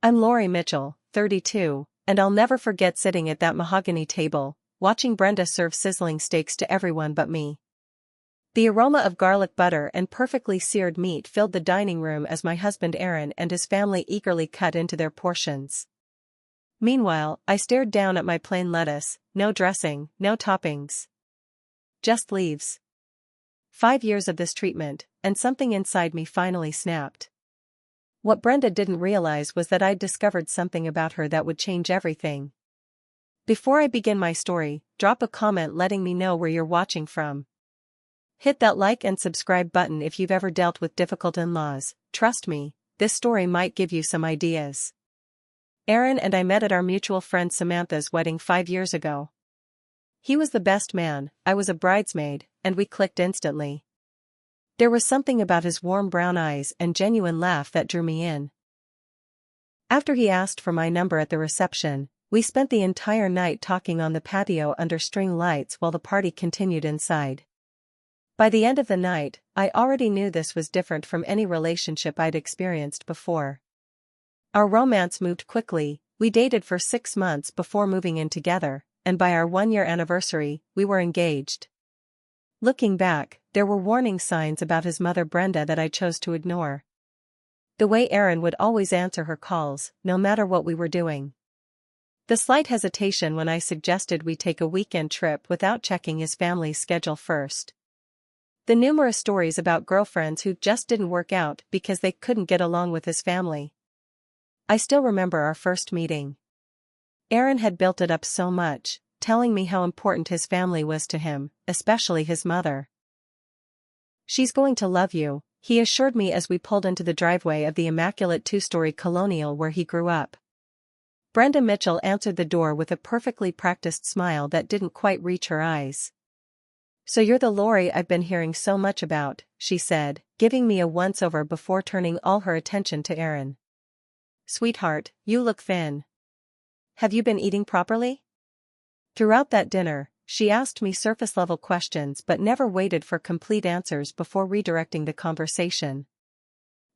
I'm Lori Mitchell, 32, and I'll never forget sitting at that mahogany table, watching Brenda serve sizzling steaks to everyone but me. The aroma of garlic butter and perfectly seared meat filled the dining room as my husband Aaron and his family eagerly cut into their portions. Meanwhile, I stared down at my plain lettuce, no dressing, no toppings. Just leaves. 5 years of this treatment, and something inside me finally snapped. What Brenda didn't realize was that I'd discovered something about her that would change everything. Before I begin my story, drop a comment letting me know where you're watching from. Hit that like and subscribe button if you've ever dealt with difficult in-laws. Trust me, this story might give you some ideas. Aaron and I met at our mutual friend Samantha's wedding 5 years ago. He was the best man, I was a bridesmaid, and we clicked instantly. There was something about his warm brown eyes and genuine laugh that drew me in. After he asked for my number at the reception, we spent the entire night talking on the patio under string lights while the party continued inside. By the end of the night, I already knew this was different from any relationship I'd experienced before. Our romance moved quickly, we dated for 6 months before moving in together, and by our 1-year anniversary, we were engaged. Looking back, there were warning signs about his mother Brenda that I chose to ignore. The way Aaron would always answer her calls, no matter what we were doing. The slight hesitation when I suggested we take a weekend trip without checking his family's schedule first. The numerous stories about girlfriends who just didn't work out because they couldn't get along with his family. I still remember our first meeting. Aaron had built it up so much, telling me how important his family was to him, especially his mother. "She's going to love you," he assured me as we pulled into the driveway of the immaculate 2-story colonial where he grew up. Brenda Mitchell answered the door with a perfectly practiced smile that didn't quite reach her eyes. "So you're the Lori I've been hearing so much about," she said, giving me a once-over before turning all her attention to Aaron. "Sweetheart, you look thin. Have you been eating properly?" Throughout that dinner, she asked me surface-level questions but never waited for complete answers before redirecting the conversation.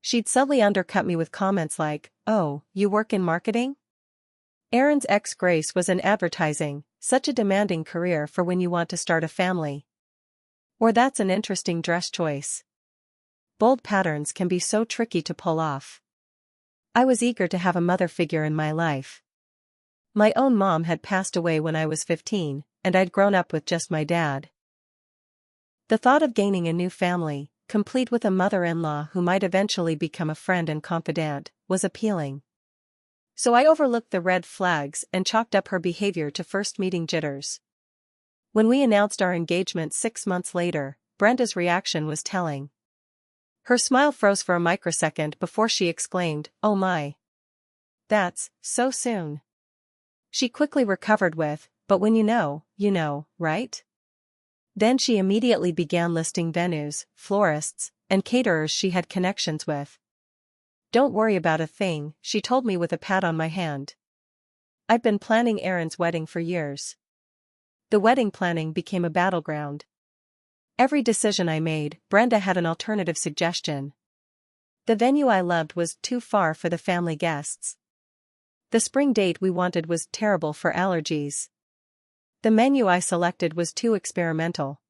She'd subtly undercut me with comments like, "Oh, you work in marketing?" Aaron's ex Grace was in advertising, such a demanding career for when you want to start a family. Or "That's an interesting dress choice." Bold patterns can be so tricky to pull off. I was eager to have a mother figure in my life. My own mom had passed away when I was 15, and I'd grown up with just my dad. The thought of gaining a new family, complete with a mother-in-law who might eventually become a friend and confidant, was appealing. So I overlooked the red flags and chalked up her behavior to first meeting jitters. When we announced our engagement 6 months later, Brenda's reaction was telling. Her smile froze for a microsecond before she exclaimed, "Oh my. That's so soon." She quickly recovered with, "But when you know, right?" Then she immediately began listing venues, florists, and caterers she had connections with. "Don't worry about a thing," she told me with a pat on my hand. I'd been planning Aaron's wedding for years. The wedding planning became a battleground. Every decision I made, Brenda had an alternative suggestion. The venue I loved was too far for the family guests. The spring date we wanted was terrible for allergies. The menu I selected was too experimental.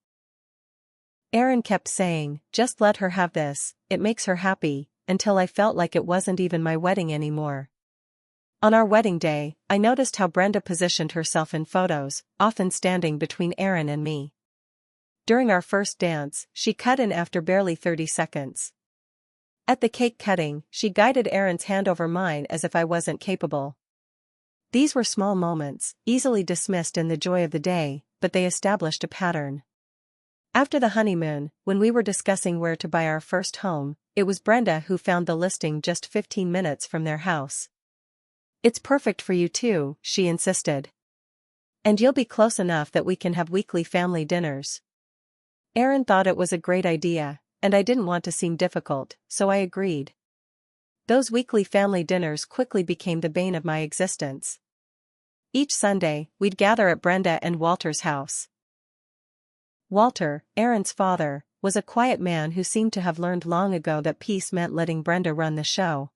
Aaron kept saying, "Just let her have this, it makes her happy," until I felt like it wasn't even my wedding anymore. On our wedding day, I noticed how Brenda positioned herself in photos, often standing between Aaron and me. During our first dance, she cut in after barely 30 seconds. At the cake cutting, she guided Aaron's hand over mine as if I wasn't capable. These were small moments, easily dismissed in the joy of the day, but they established a pattern. After the honeymoon, when we were discussing where to buy our first home, it was Brenda who found the listing just 15 minutes from their house. "It's perfect for you too," she insisted. "And you'll be close enough that we can have weekly family dinners." Aaron thought it was a great idea, and I didn't want to seem difficult, so I agreed. Those weekly family dinners quickly became the bane of my existence. Each Sunday, we'd gather at Brenda and Walter's house. Walter, Aaron's father, was a quiet man who seemed to have learned long ago that peace meant letting Brenda run the show.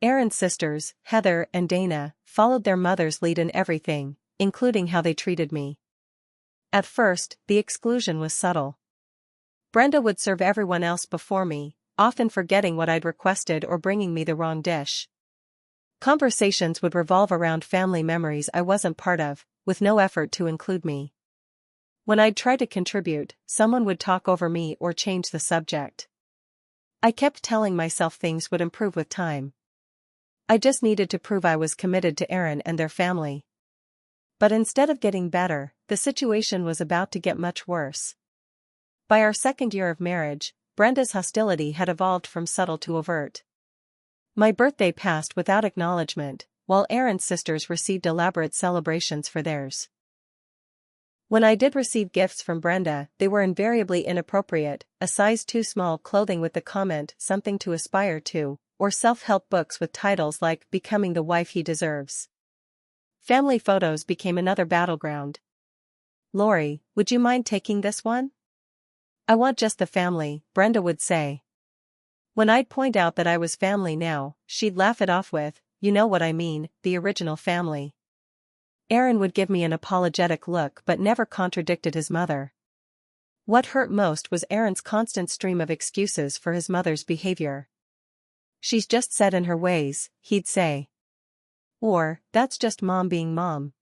Aaron's sisters, Heather and Dana, followed their mother's lead in everything, including how they treated me. At first, the exclusion was subtle. Brenda would serve everyone else before me, often forgetting what I'd requested or bringing me the wrong dish. Conversations would revolve around family memories I wasn't part of, with no effort to include me. When I'd try to contribute, someone would talk over me or change the subject. I kept telling myself things would improve with time. I just needed to prove I was committed to Aaron and their family. But instead of getting better, the situation was about to get much worse. By our second year of marriage, Brenda's hostility had evolved from subtle to overt. My birthday passed without acknowledgement, while Aaron's sisters received elaborate celebrations for theirs. When I did receive gifts from Brenda, they were invariably inappropriate, a size too small clothing with the comment "something to aspire to," or self-help books with titles like "Becoming the Wife He Deserves." Family photos became another battleground. "Lori, would you mind taking this one?" "I want just the family," Brenda would say. When I'd point out that I was family now, she'd laugh it off with, "You know what I mean, the original family." Aaron would give me an apologetic look but never contradicted his mother. What hurt most was Aaron's constant stream of excuses for his mother's behavior. "She's just set in her ways," he'd say. Or, "That's just mom being mom."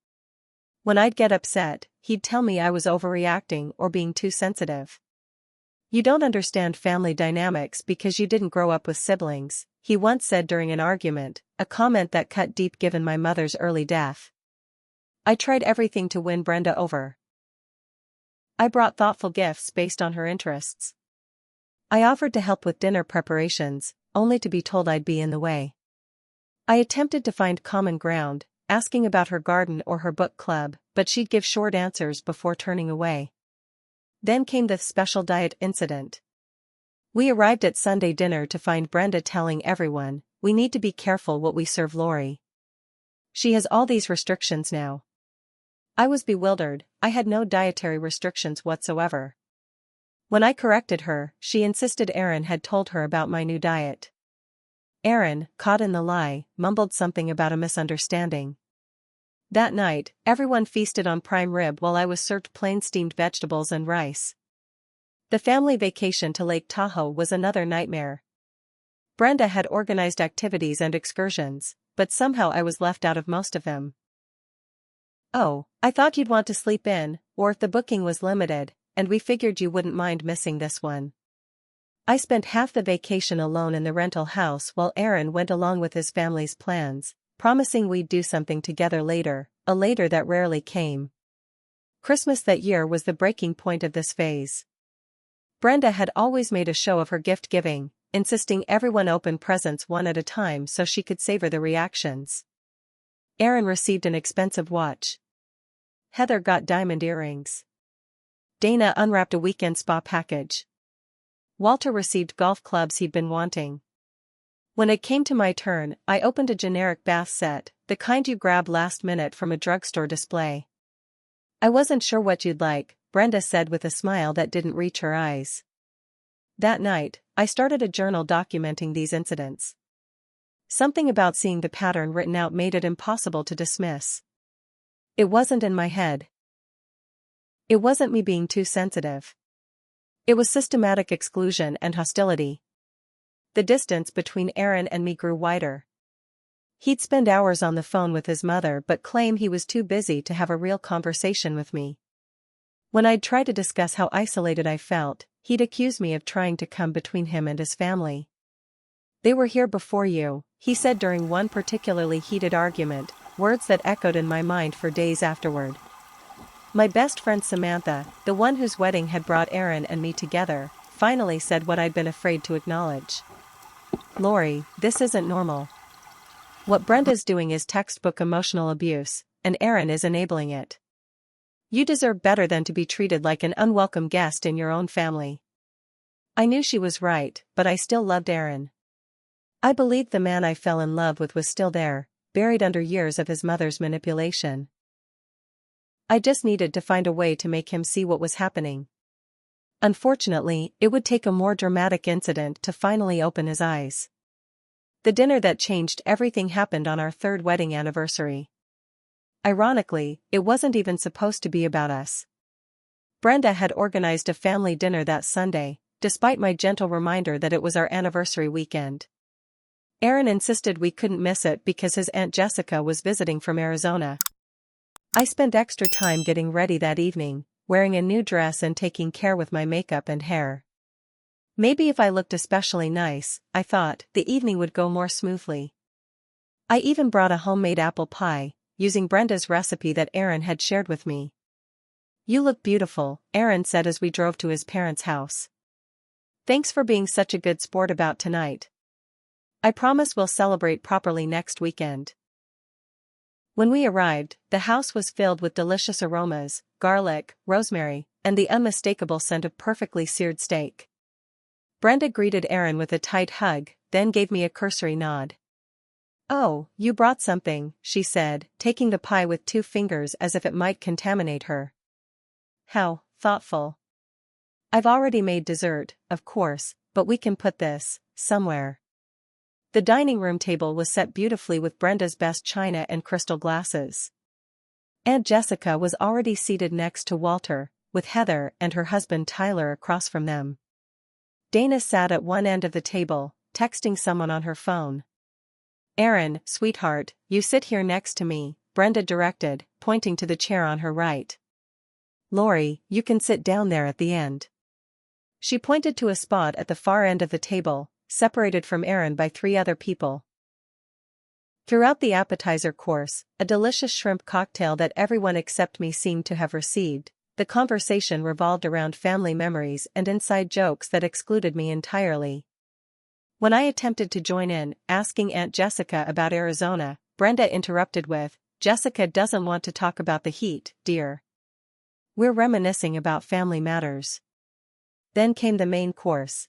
When I'd get upset, he'd tell me I was overreacting or being too sensitive. "You don't understand family dynamics because you didn't grow up with siblings," he once said during an argument, a comment that cut deep given my mother's early death. I tried everything to win Brenda over. I brought thoughtful gifts based on her interests. I offered to help with dinner preparations, only to be told I'd be in the way. I attempted to find common ground, asking about her garden or her book club, but she'd give short answers before turning away. Then came the special diet incident. We arrived at Sunday dinner to find Brenda telling everyone, "We need to be careful what we serve Lori. She has all these restrictions now." I was bewildered. I had no dietary restrictions whatsoever. When I corrected her, she insisted Aaron had told her about my new diet. Aaron, caught in the lie, mumbled something about a misunderstanding. That night, everyone feasted on prime rib while I was served plain steamed vegetables and rice. The family vacation to Lake Tahoe was another nightmare. Brenda had organized activities and excursions, but somehow I was left out of most of them. "Oh, I thought you'd want to sleep in, or if the booking was limited, and we figured you wouldn't mind missing this one." I spent half the vacation alone in the rental house while Aaron went along with his family's plans, promising we'd do something together later, a later that rarely came. Christmas that year was the breaking point of this phase. Brenda had always made a show of her gift-giving, insisting everyone open presents one at a time so she could savor the reactions. Aaron received an expensive watch. Heather got diamond earrings. Dana unwrapped a weekend spa package. Walter received golf clubs he'd been wanting. When it came to my turn, I opened a generic bath set, the kind you grab last minute from a drugstore display. "I wasn't sure what you'd like," Brenda said with a smile that didn't reach her eyes. That night, I started a journal documenting these incidents. Something about seeing the pattern written out made it impossible to dismiss. It wasn't in my head. It wasn't me being too sensitive. It was systematic exclusion and hostility. The distance between Aaron and me grew wider. He'd spend hours on the phone with his mother but claim he was too busy to have a real conversation with me. When I'd try to discuss how isolated I felt, he'd accuse me of trying to come between him and his family. "They were here before you," he said during one particularly heated argument, words that echoed in my mind for days afterward. My best friend Samantha, the one whose wedding had brought Aaron and me together, finally said what I'd been afraid to acknowledge. "Lori, this isn't normal. What Brenda's doing is textbook emotional abuse, and Aaron is enabling it. You deserve better than to be treated like an unwelcome guest in your own family." I knew she was right, but I still loved Aaron. I believed the man I fell in love with was still there, buried under years of his mother's manipulation. I just needed to find a way to make him see what was happening. Unfortunately, it would take a more dramatic incident to finally open his eyes. The dinner that changed everything happened on our third wedding anniversary. Ironically, it wasn't even supposed to be about us. Brenda had organized a family dinner that Sunday, despite my gentle reminder that it was our anniversary weekend. Aaron insisted we couldn't miss it because his Aunt Jessica was visiting from Arizona. I spent extra time getting ready that evening, wearing a new dress and taking care with my makeup and hair. Maybe if I looked especially nice, I thought, the evening would go more smoothly. I even brought a homemade apple pie, using Brenda's recipe that Aaron had shared with me. "You look beautiful," Aaron said as we drove to his parents' house. "Thanks for being such a good sport about tonight. I promise we'll celebrate properly next weekend." When we arrived, the house was filled with delicious aromas, garlic, rosemary, and the unmistakable scent of perfectly seared steak. Brenda greeted Aaron with a tight hug, then gave me a cursory nod. "Oh, you brought something," she said, taking the pie with 2 fingers as if it might contaminate her. "How thoughtful. I've already made dessert, of course, but we can put this somewhere." The dining room table was set beautifully with Brenda's best china and crystal glasses. Aunt Jessica was already seated next to Walter, with Heather and her husband Tyler across from them. Dana sat at one end of the table, texting someone on her phone. "Aaron, sweetheart, you sit here next to me," Brenda directed, pointing to the chair on her right. "Lori, you can sit down there at the end." She pointed to a spot at the far end of the table, separated from Aaron by 3 other people. Throughout the appetizer course, a delicious shrimp cocktail that everyone except me seemed to have received, the conversation revolved around family memories and inside jokes that excluded me entirely. When I attempted to join in, asking Aunt Jessica about Arizona, Brenda interrupted with, "Jessica doesn't want to talk about the heat, dear. We're reminiscing about family matters." Then came the main course.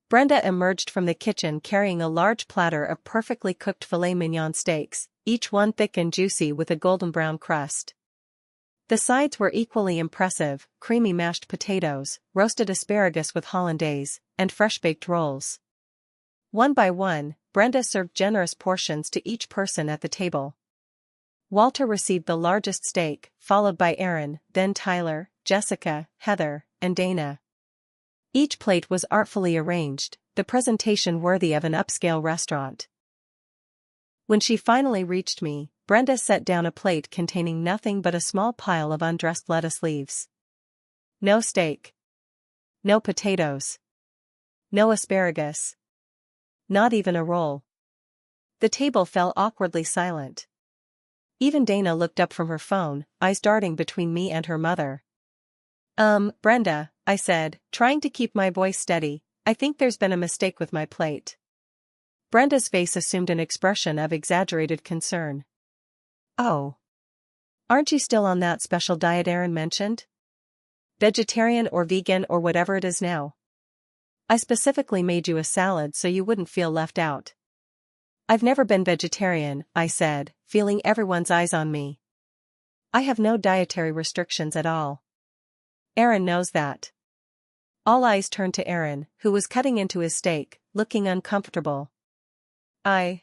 Brenda emerged from the kitchen carrying a large platter of perfectly cooked filet mignon steaks, each one thick and juicy with a golden brown crust. The sides were equally impressive: creamy mashed potatoes, roasted asparagus with hollandaise, and fresh-baked rolls. One by one, Brenda served generous portions to each person at the table. Walter received the largest steak, followed by Aaron, then Tyler, Jessica, Heather, and Dana. Each plate was artfully arranged, the presentation worthy of an upscale restaurant. When she finally reached me, Brenda set down a plate containing nothing but a small pile of undressed lettuce leaves. No steak. No potatoes. No asparagus. Not even a roll. The table fell awkwardly silent. Even Dana looked up from her phone, eyes darting between me and her mother. Brenda," I said, trying to keep my voice steady, "I think there's been a mistake with my plate." Brenda's face assumed an expression of exaggerated concern. "Oh. Aren't you still on that special diet Aaron mentioned? Vegetarian or vegan or whatever it is now? I specifically made you a salad so you wouldn't feel left out." "I've never been vegetarian," I said, feeling everyone's eyes on me. "I have no dietary restrictions at all. Aaron knows that." All eyes turned to Aaron, who was cutting into his steak, looking uncomfortable. I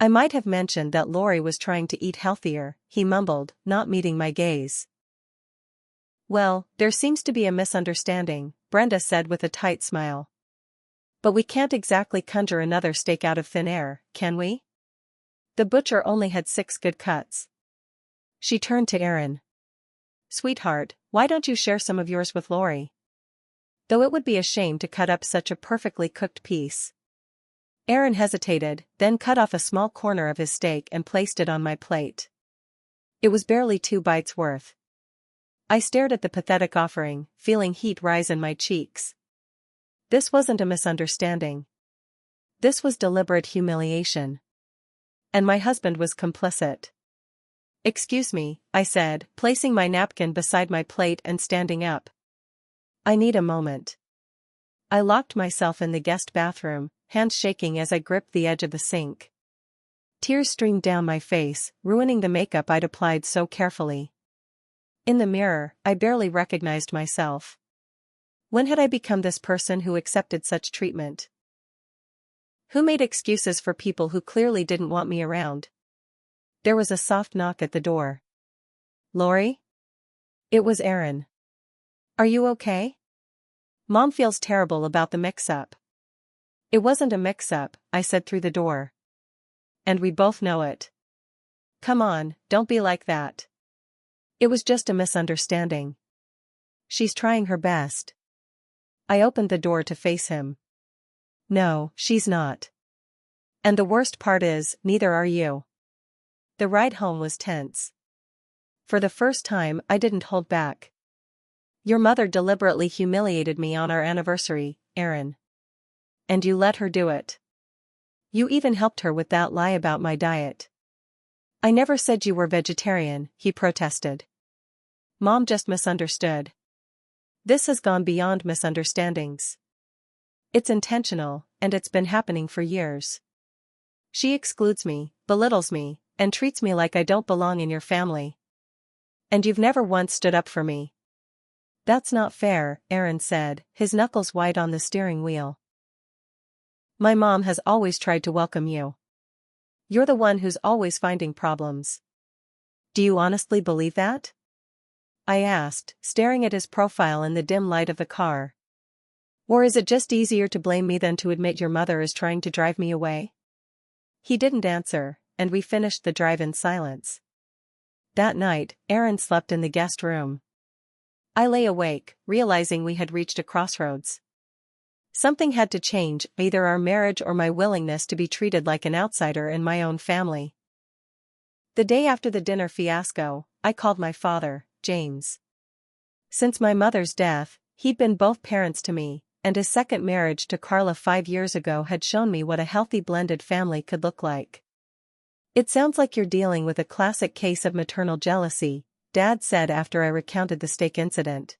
might have mentioned that Lori was trying to eat healthier," he mumbled, not meeting my gaze. "Well, there seems to be a misunderstanding," Brenda said with a tight smile. "But we can't exactly conjure another steak out of thin air, can we? The butcher only had 6 good cuts." She turned to Aaron. "Sweetheart, why don't you share some of yours with Lori? Though it would be a shame to cut up such a perfectly cooked piece." Aaron hesitated, then cut off a small corner of his steak and placed it on my plate. It was barely 2 bites worth. I stared at the pathetic offering, feeling heat rise in my cheeks. This wasn't a misunderstanding. This was deliberate humiliation. And my husband was complicit. "Excuse me," I said, placing my napkin beside my plate and standing up. "I need a moment." I locked myself in the guest bathroom, hands shaking as I gripped the edge of the sink. Tears streamed down my face, ruining the makeup I'd applied so carefully. In the mirror, I barely recognized myself. When had I become this person who accepted such treatment? Who made excuses for people who clearly didn't want me around? There was a soft knock at the door. Lori? It was Aaron. Are you okay? Mom feels terrible about the mix-up. It wasn't a mix-up, I said through the door. And we both know it. Come on, don't be like that. It was just a misunderstanding. She's trying her best. I opened the door to face him. No, she's not. And the worst part is, neither are you. The ride home was tense. For the first time, I didn't hold back. Your mother deliberately humiliated me on our anniversary, Aaron. And you let her do it. You even helped her with that lie about my diet. I never said you were vegetarian, he protested. Mom just misunderstood. This has gone beyond misunderstandings. It's intentional, and it's been happening for years. She excludes me, belittles me, and treats me like I don't belong in your family. And you've never once stood up for me. That's not fair, Aaron said, his knuckles white on the steering wheel. My mom has always tried to welcome you. You're the one who's always finding problems. Do you honestly believe that? I asked, staring at his profile in the dim light of the car. Or is it just easier to blame me than to admit your mother is trying to drive me away? He didn't answer, and we finished the drive in silence. That night, Aaron slept in the guest room. I lay awake, realizing we had reached a crossroads. Something had to change, either our marriage or my willingness to be treated like an outsider in my own family. The day after the dinner fiasco, I called my father, James. Since my mother's death, he'd been both parents to me, and his second marriage to Carla 5 years ago had shown me what a healthy blended family could look like. It sounds like you're dealing with a classic case of maternal jealousy, Dad said after I recounted the steak incident.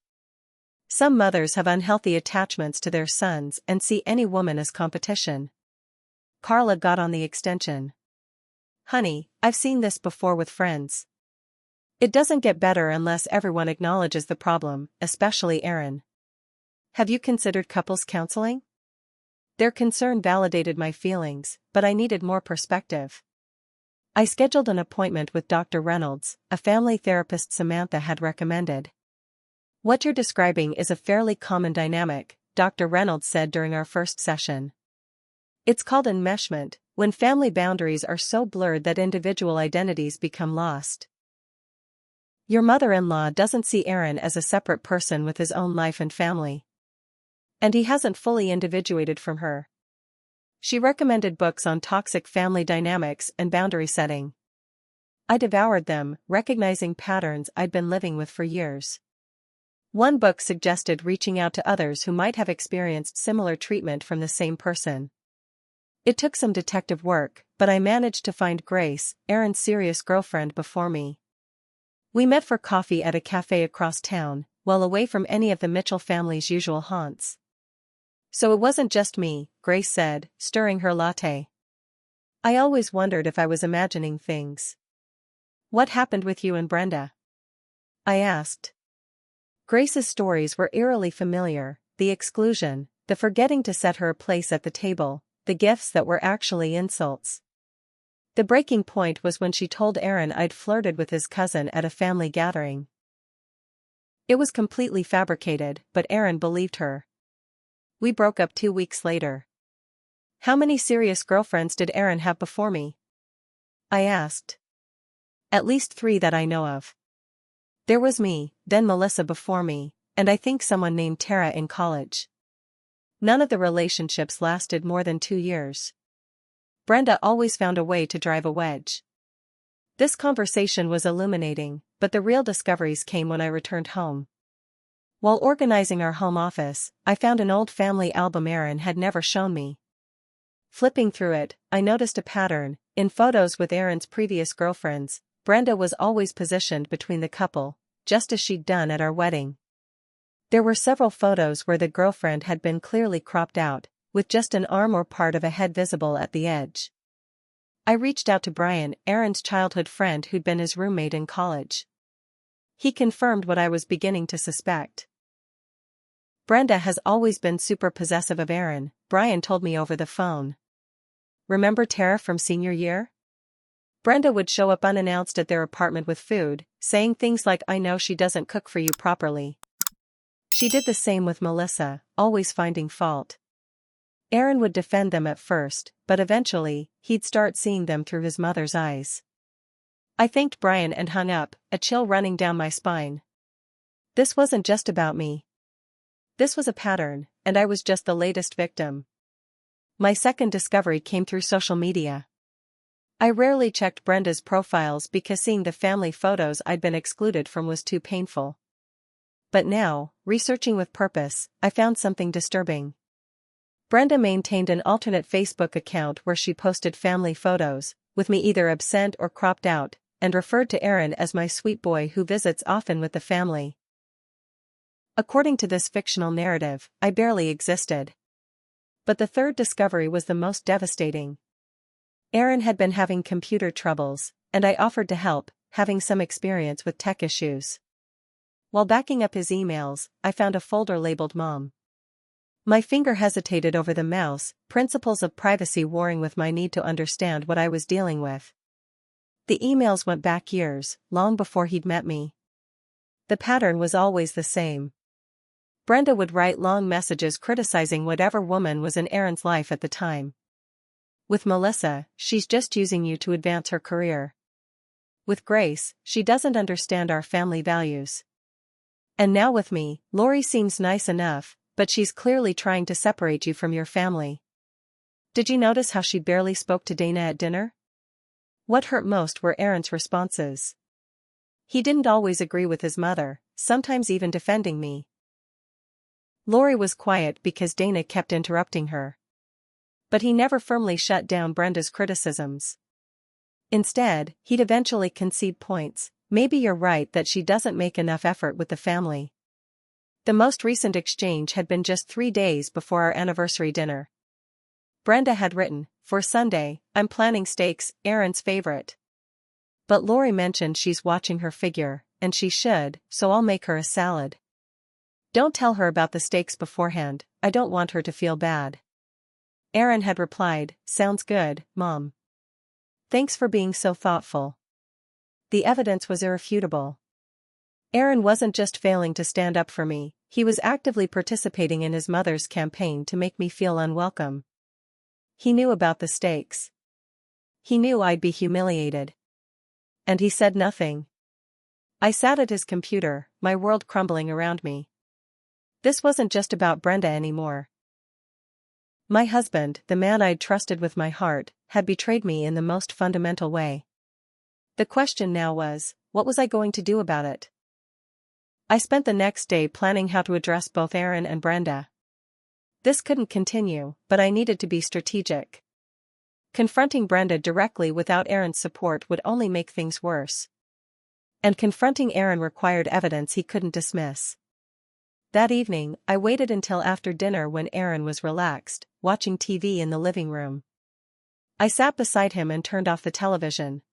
Some mothers have unhealthy attachments to their sons and see any woman as competition. Carla got on the extension. Honey, I've seen this before with friends. It doesn't get better unless everyone acknowledges the problem, especially Aaron. Have you considered couples counseling? Their concern validated my feelings, but I needed more perspective. I scheduled an appointment with Dr. Reynolds, a family therapist Samantha had recommended. What you're describing is a fairly common dynamic, Dr. Reynolds said during our first session. It's called enmeshment, when family boundaries are so blurred that individual identities become lost. Your mother-in-law doesn't see Aaron as a separate person with his own life and family. And he hasn't fully individuated from her. She recommended books on toxic family dynamics and boundary setting. I devoured them, recognizing patterns I'd been living with for years. One book suggested reaching out to others who might have experienced similar treatment from the same person. It took some detective work, but I managed to find Grace, Aaron's serious girlfriend, before me. We met for coffee at a cafe across town, well away from any of the Mitchell family's usual haunts. So it wasn't just me, Grace said, stirring her latte. I always wondered if I was imagining things. What happened with you and Brenda? I asked. Grace's stories were eerily familiar, the exclusion, the forgetting to set her a place at the table, the gifts that were actually insults. The breaking point was when she told Aaron I'd flirted with his cousin at a family gathering. It was completely fabricated, but Aaron believed her. We broke up 2 weeks later. How many serious girlfriends did Aaron have before me? I asked. At least 3 that I know of. There was me, then Melissa before me, and I think someone named Tara in college. None of the relationships lasted more than 2 years. Brenda always found a way to drive a wedge. This conversation was illuminating, but the real discoveries came when I returned home. While organizing our home office, I found an old family album Aaron had never shown me. Flipping through it, I noticed a pattern. In photos with Aaron's previous girlfriends, Brenda was always positioned between the couple, just as she'd done at our wedding. There were several photos where the girlfriend had been clearly cropped out, with just an arm or part of a head visible at the edge. I reached out to Brian, Aaron's childhood friend who'd been his roommate in college. He confirmed what I was beginning to suspect. Brenda has always been super possessive of Aaron, Brian told me over the phone. remember Tara from senior year? Brenda would show up unannounced at their apartment with food, saying things like, "I know she doesn't cook for you properly." She did the same with Melissa, always finding fault. Aaron would defend them at first, but eventually, he'd start seeing them through his mother's eyes. I thanked Brian and hung up, a chill running down my spine. This wasn't just about me. This was a pattern, and I was just the latest victim. My second discovery came through social media. I rarely checked Brenda's profiles because seeing the family photos I'd been excluded from was too painful. But now, researching with purpose, I found something disturbing. Brenda maintained an alternate Facebook account where she posted family photos, with me either absent or cropped out, and referred to Aaron as my sweet boy who visits often with the family. According to this fictional narrative, I barely existed. But the third discovery was the most devastating. Aaron had been having computer troubles, and I offered to help, having some experience with tech issues. While backing up his emails, I found a folder labeled Mom. My finger hesitated over the mouse, principles of privacy warring with my need to understand what I was dealing with. The emails went back years, long before he'd met me. The pattern was always the same. Brenda would write long messages criticizing whatever woman was in Aaron's life at the time. With Melissa, she's just using you to advance her career. With Grace, she doesn't understand our family values. And now with me, Lori seems nice enough, but she's clearly trying to separate you from your family. Did you notice how she barely spoke to Dana at dinner? What hurt most were Aaron's responses. He didn't always agree with his mother, sometimes even defending me. Lori was quiet because Dana kept interrupting her. But he never firmly shut down Brenda's criticisms. Instead, he'd eventually concede points. "Maybe you're right that she doesn't make enough effort with the family." The most recent exchange had been just 3 days before our anniversary dinner. Brenda had written, "For Sunday, I'm planning steaks, Aaron's favorite. But Lori mentioned she's watching her figure, and she should, so I'll make her a salad. Don't tell her about the steaks beforehand, I don't want her to feel bad." Aaron had replied, "Sounds good, Mom. Thanks for being so thoughtful." The evidence was irrefutable. Aaron wasn't just failing to stand up for me, he was actively participating in his mother's campaign to make me feel unwelcome. He knew about the stakes. He knew I'd be humiliated. And he said nothing. I sat at his computer, my world crumbling around me. This wasn't just about Brenda anymore. My husband, the man I'd trusted with my heart, had betrayed me in the most fundamental way. The question now was, what was I going to do about it? I spent the next day planning how to address both Aaron and Brenda. This couldn't continue, but I needed to be strategic. Confronting Brenda directly without Aaron's support would only make things worse. And confronting Aaron required evidence he couldn't dismiss. That evening, I waited until after dinner when Aaron was relaxed, watching TV in the living room. I sat beside him and turned off the television.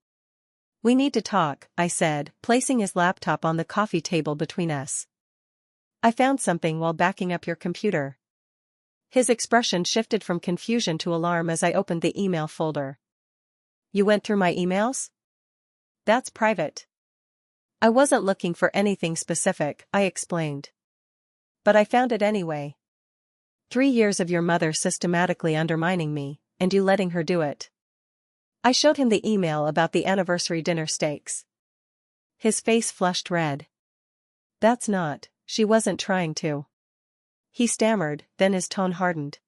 "We need to talk," I said, placing his laptop on the coffee table between us. "I found something while backing up your computer." His expression shifted from confusion to alarm as I opened the email folder. "You went through my emails?" "That's private." "I wasn't looking for anything specific," I explained. "But I found it anyway. 3 years of your mother systematically undermining me, and you letting her do it." I showed him the email about the anniversary dinner steaks. His face flushed red. "That's not, she wasn't trying to." He stammered, then his tone hardened.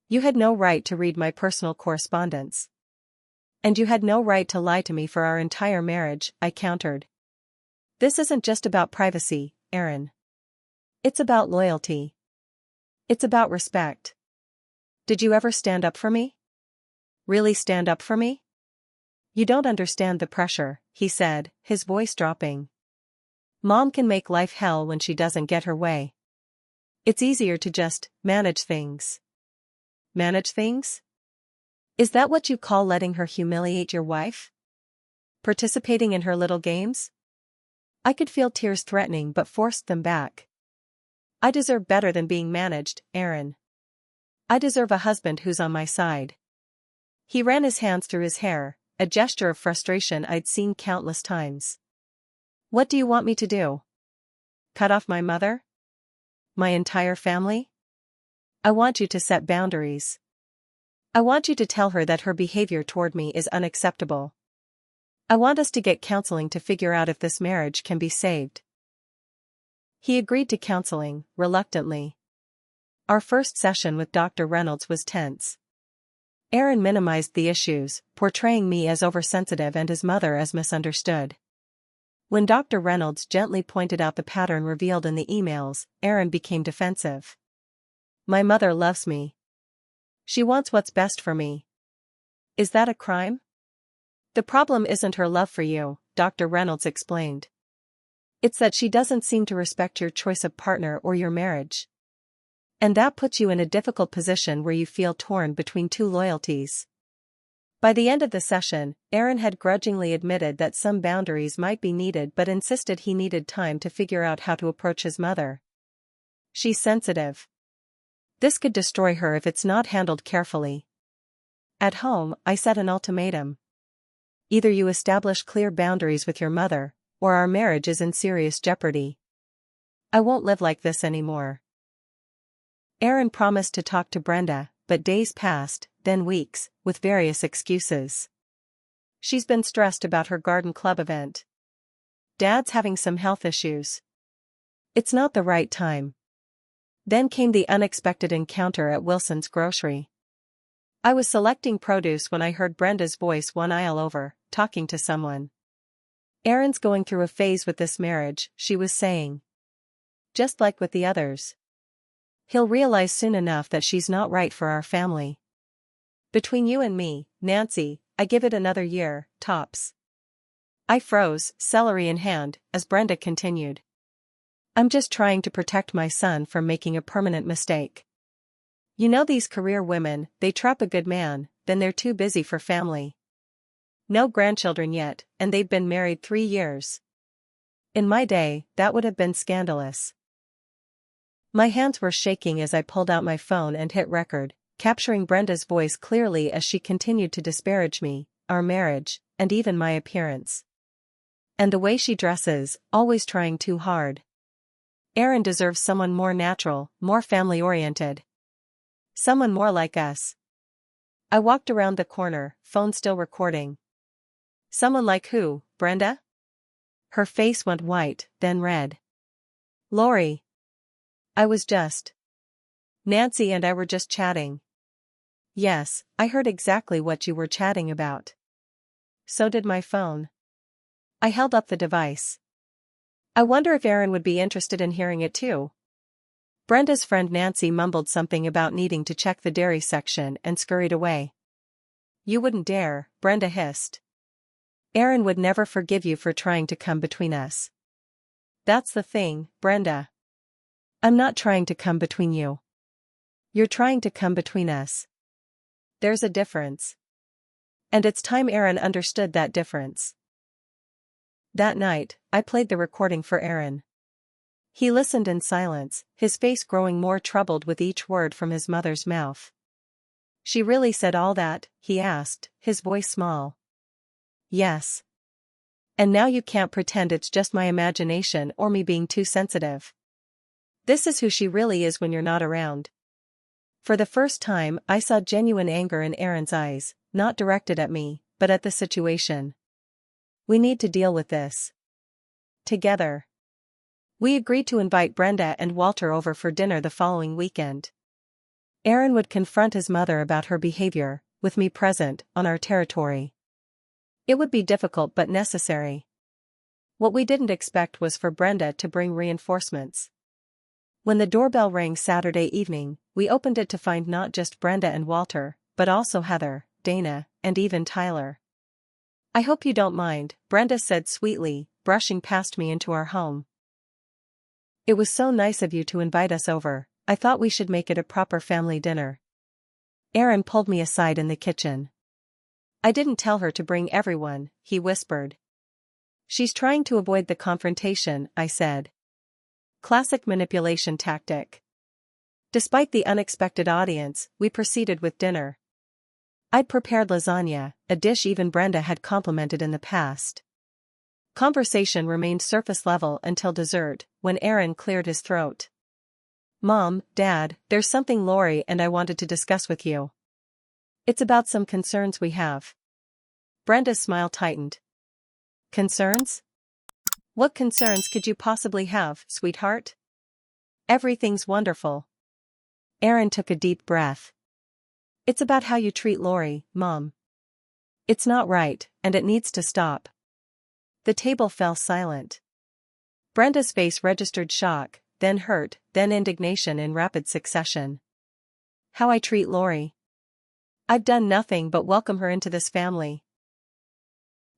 "You had no right to read my personal correspondence. And you had no right to lie to me for our entire marriage," I countered. "This isn't just about privacy, Aaron. It's about loyalty. It's about respect. Did you ever stand up for me? Really stand up for me?" "You don't understand the pressure," he said, his voice dropping. "Mom can make life hell when she doesn't get her way. It's easier to just manage things." Manage things? Is that what you call letting her humiliate your wife? Participating in her little games? I could feel tears threatening but forced them back. I deserve better than being managed, Aaron. I deserve a husband who's on my side. He ran his hands through his hair, a gesture of frustration I'd seen countless times. What do you want me to do? Cut off my mother? My entire family? I want you to set boundaries. I want you to tell her that her behavior toward me is unacceptable. I want us to get counseling to figure out if this marriage can be saved. He agreed to counseling, reluctantly. Our first session with Dr. Reynolds was tense. Aaron minimized the issues, portraying me as oversensitive and his mother as misunderstood. When Dr. Reynolds gently pointed out the pattern revealed in the emails, Aaron became defensive. My mother loves me. She wants what's best for me. Is that a crime? The problem isn't her love for you, Dr. Reynolds explained. It's that she doesn't seem to respect your choice of partner or your marriage. And that puts you in a difficult position where you feel torn between two loyalties. By the end of the session, Aaron had grudgingly admitted that some boundaries might be needed but insisted he needed time to figure out how to approach his mother. She's sensitive. This could destroy her if it's not handled carefully. At home, I set an ultimatum. Either you establish clear boundaries with your mother, or our marriage is in serious jeopardy. I won't live like this anymore. Aaron promised to talk to Brenda, but days passed, then weeks, with various excuses. She's been stressed about her garden club event. Dad's having some health issues. It's not the right time. Then came the unexpected encounter at Wilson's grocery. I was selecting produce when I heard Brenda's voice one aisle over, talking to someone. Aaron's going through a phase with this marriage, she was saying. Just like with the others. He'll realize soon enough that she's not right for our family. Between you and me, Nancy, I give it another year, tops. I froze, celery in hand, as Brenda continued. I'm just trying to protect my son from making a permanent mistake. You know these career women, they trap a good man, then they're too busy for family. No grandchildren yet, and they've been married 3 years. In my day, that would have been scandalous. My hands were shaking as I pulled out my phone and hit record, capturing Brenda's voice clearly as she continued to disparage me, our marriage, and even my appearance. And the way she dresses, always trying too hard. Aaron deserves someone more natural, more family-oriented. Someone more like us. I walked around the corner, phone still recording. Someone like who, Brenda? Her face went white, then red. Lori. I was just. Nancy and I were just chatting. Yes, I heard exactly what you were chatting about. So did my phone. I held up the device. I wonder if Aaron would be interested in hearing it too. Brenda's friend Nancy mumbled something about needing to check the dairy section and scurried away. You wouldn't dare, Brenda hissed. Aaron would never forgive you for trying to come between us. That's the thing, Brenda. I'm not trying to come between you. You're trying to come between us. There's a difference. And it's time Aaron understood that difference. That night, I played the recording for Aaron. He listened in silence, his face growing more troubled with each word from his mother's mouth. She really said all that? He asked, his voice small. Yes. And now you can't pretend it's just my imagination or me being too sensitive. This is who she really is when you're not around. For the first time, I saw genuine anger in Aaron's eyes, not directed at me, but at the situation. We need to deal with this. Together. We agreed to invite Brenda and Walter over for dinner the following weekend. Aaron would confront his mother about her behavior, with me present, on our territory. It would be difficult but necessary. What we didn't expect was for Brenda to bring reinforcements. When the doorbell rang Saturday evening, we opened it to find not just Brenda and Walter, but also Heather, Dana, and even Tyler. I hope you don't mind, Brenda said sweetly, brushing past me into our home. It was so nice of you to invite us over. I thought we should make it a proper family dinner. Aaron pulled me aside in the kitchen. I didn't tell her to bring everyone, he whispered. She's trying to avoid the confrontation, I said. Classic manipulation tactic. Despite the unexpected audience, we proceeded with dinner. I'd prepared lasagna, a dish even Brenda had complimented in the past. Conversation remained surface level until dessert, when Aaron cleared his throat. Mom, Dad, there's something Lori and I wanted to discuss with you. It's about some concerns we have. Brenda's smile tightened. Concerns? What concerns could you possibly have, sweetheart? Everything's wonderful. Aaron took a deep breath. It's about how you treat Lori, Mom. It's not right, and it needs to stop. The table fell silent. Brenda's face registered shock, then hurt, then indignation in rapid succession. How I treat Lori? I've done nothing but welcome her into this family.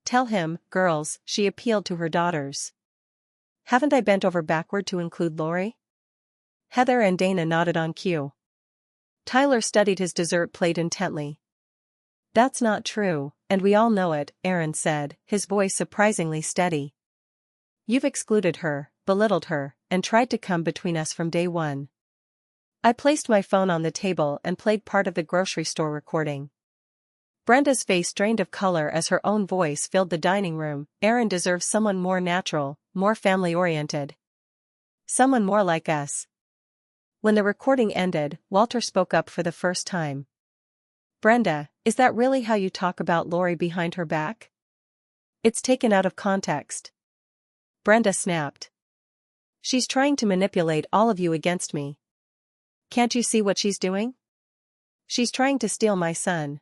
Tell him, girls, she appealed to her daughters. Haven't I bent over backward to include Lori? Heather and Dana nodded on cue. Tyler studied his dessert plate intently. That's not true, and we all know it, Aaron said, his voice surprisingly steady. You've excluded her, belittled her, and tried to come between us from day one. I placed my phone on the table and played part of the grocery store recording. Brenda's face drained of color as her own voice filled the dining room. Aaron deserves someone more natural, more family-oriented. Someone more like us. When the recording ended, Walter spoke up for the first time. Brenda, is that really how you talk about Lori behind her back? It's taken out of context. Brenda snapped. She's trying to manipulate all of you against me. Can't you see what she's doing? She's trying to steal my son.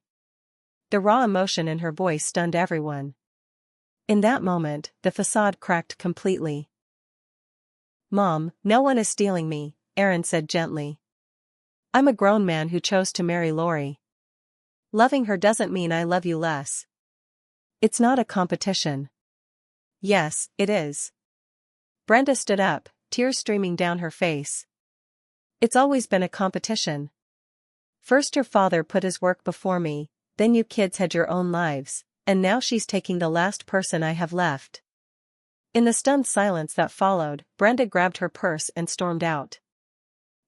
The raw emotion in her voice stunned everyone. In that moment, the facade cracked completely. Mom, no one is stealing me, Aaron said gently. I'm a grown man who chose to marry Lori. Loving her doesn't mean I love you less. It's not a competition. Yes, it is. Brenda stood up, tears streaming down her face. It's always been a competition. First your father put his work before me, then you kids had your own lives, and now she's taking the last person I have left. In the stunned silence that followed, Brenda grabbed her purse and stormed out.